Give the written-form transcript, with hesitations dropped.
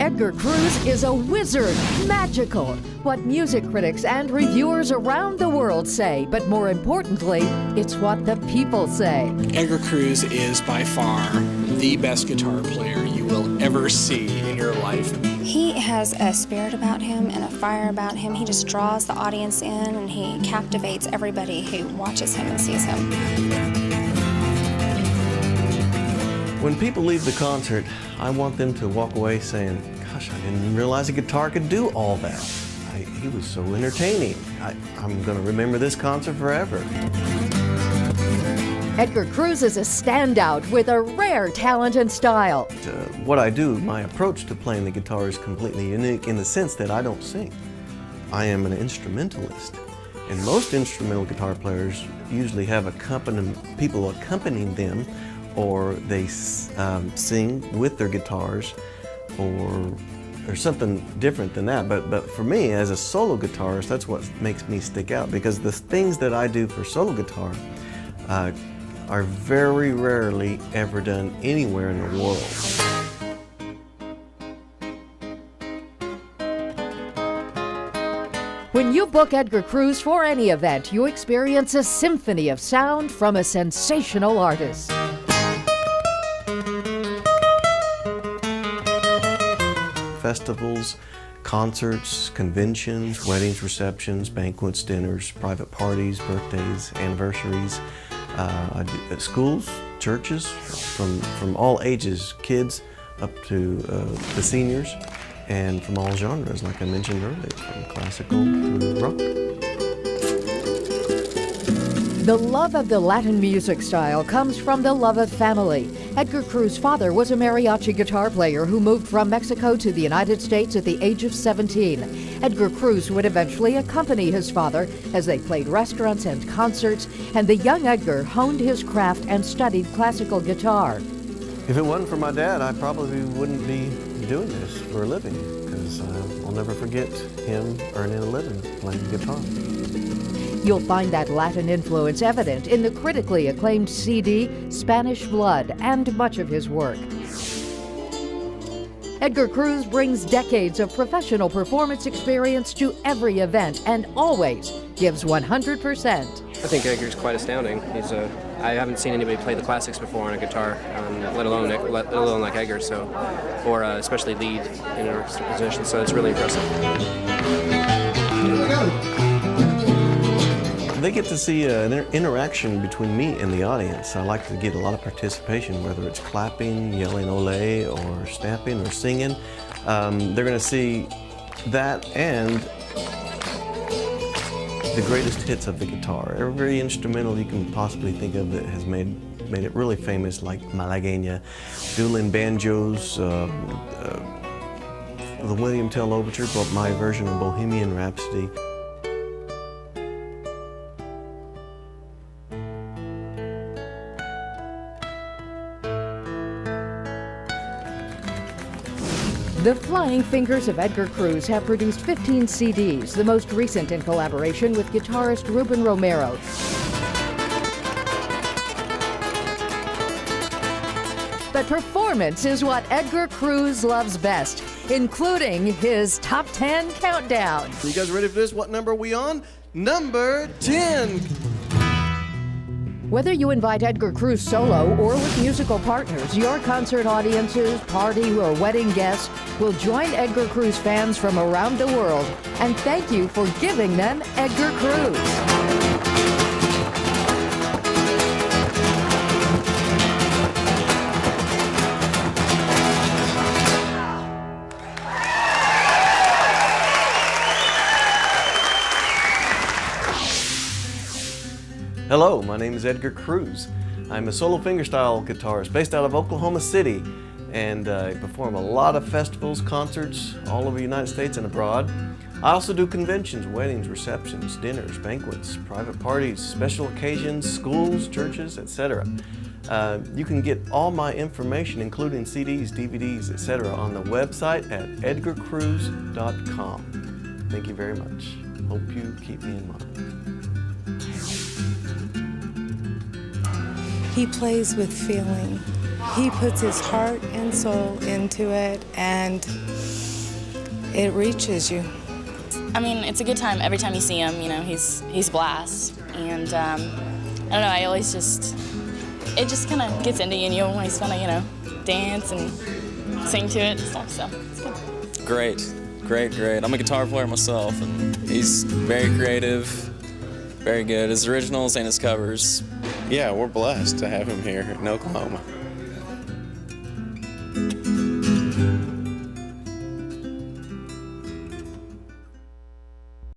Edgar CRUZ is a wizard, magical. What music critics and reviewers around the world say, but more importantly, it's what the people say. Edgar CRUZ is by far the best guitar player you will ever see in your life. He has a spirit about him and a fire about him. He just draws the audience in and he captivates everybody who watches him and sees him. When people leave the concert, I want them to walk away saying, gosh, I didn't realize a guitar could do all that. He was so entertaining. I'm going to remember this concert forever. Edgar CRUZ is a standout with a rare talent and style. What I do, my approach to playing the guitar is completely unique in the sense that I don't sing. I am an instrumentalist. And most instrumental guitar players usually have people accompanying them, or they sing with their guitars, or something different than that. But for me, as a solo guitarist, that's what makes me stick out, because the things that I do for solo guitar are very rarely ever done anywhere in the world. When you book Edgar CRUZ for any event, you experience a symphony of sound from a sensational artist. Festivals, concerts, conventions, weddings, receptions, banquets, dinners, private parties, birthdays, anniversaries. I do at schools, churches, from all ages, kids up to the seniors, and from all genres, like I mentioned earlier, from classical to rock. The love of the Latin music style comes from the love of family. Edgar CRUZ's father was a mariachi guitar player who moved from Mexico to the United States at the age of 17. Edgar CRUZ would eventually accompany his father as they played restaurants and concerts, and the young Edgar honed his craft and studied classical guitar. If it wasn't for my dad, I probably wouldn't be doing this for a living, because I'll never forget him earning a living playing guitar. You'll find that Latin influence evident in the critically acclaimed CD, Spanish Blood, and much of his work. Edgar CRUZ brings decades of professional performance experience to every event and always gives 100%. I think Edgar's quite astounding. I haven't seen anybody play the classics before on a guitar, let alone like Edgar, or especially lead in a position, so it's really impressive. They get to see an interaction between me and the audience. I like to get a lot of participation, whether it's clapping, yelling ole, or stamping, or singing. They're going to see that and the greatest hits of the guitar. Every instrumental you can possibly think of that has made it really famous, like Malagueña, dueling banjos, the William Tell Overture, my version of Bohemian Rhapsody. The Flying Fingers of Edgar CRUZ have produced 15 CDs, the most recent in collaboration with guitarist Ruben Romero. But performance is what Edgar CRUZ loves best, including his top 10 countdown. You guys ready for this? What number are we on? Number 10. Whether you invite Edgar CRUZ solo or with musical partners, your concert audiences, party or wedding guests will join Edgar CRUZ fans from around the world and thank you for giving them Edgar CRUZ. Hello, my name is Edgar CRUZ. I'm a solo fingerstyle guitarist based out of Oklahoma City, and I perform a lot of festivals, concerts all over the United States and abroad. I also do conventions, weddings, receptions, dinners, banquets, private parties, special occasions, schools, churches, etc. You can get all my information, including CDs, DVDs, etc., on the website at edgarcruz.com. Thank you very much. Hope you keep me in mind. He plays with feeling. He puts his heart and soul into it, and it reaches you. I mean, it's a good time every time you see him. You know, he's a blast, and I don't know. I always it just kind of gets into you, and you always want to, dance and sing to it and stuff. So it's good. Great. I'm a guitar player myself, and he's very creative, very good. His originals and his covers. Yeah, we're blessed to have him here in Oklahoma.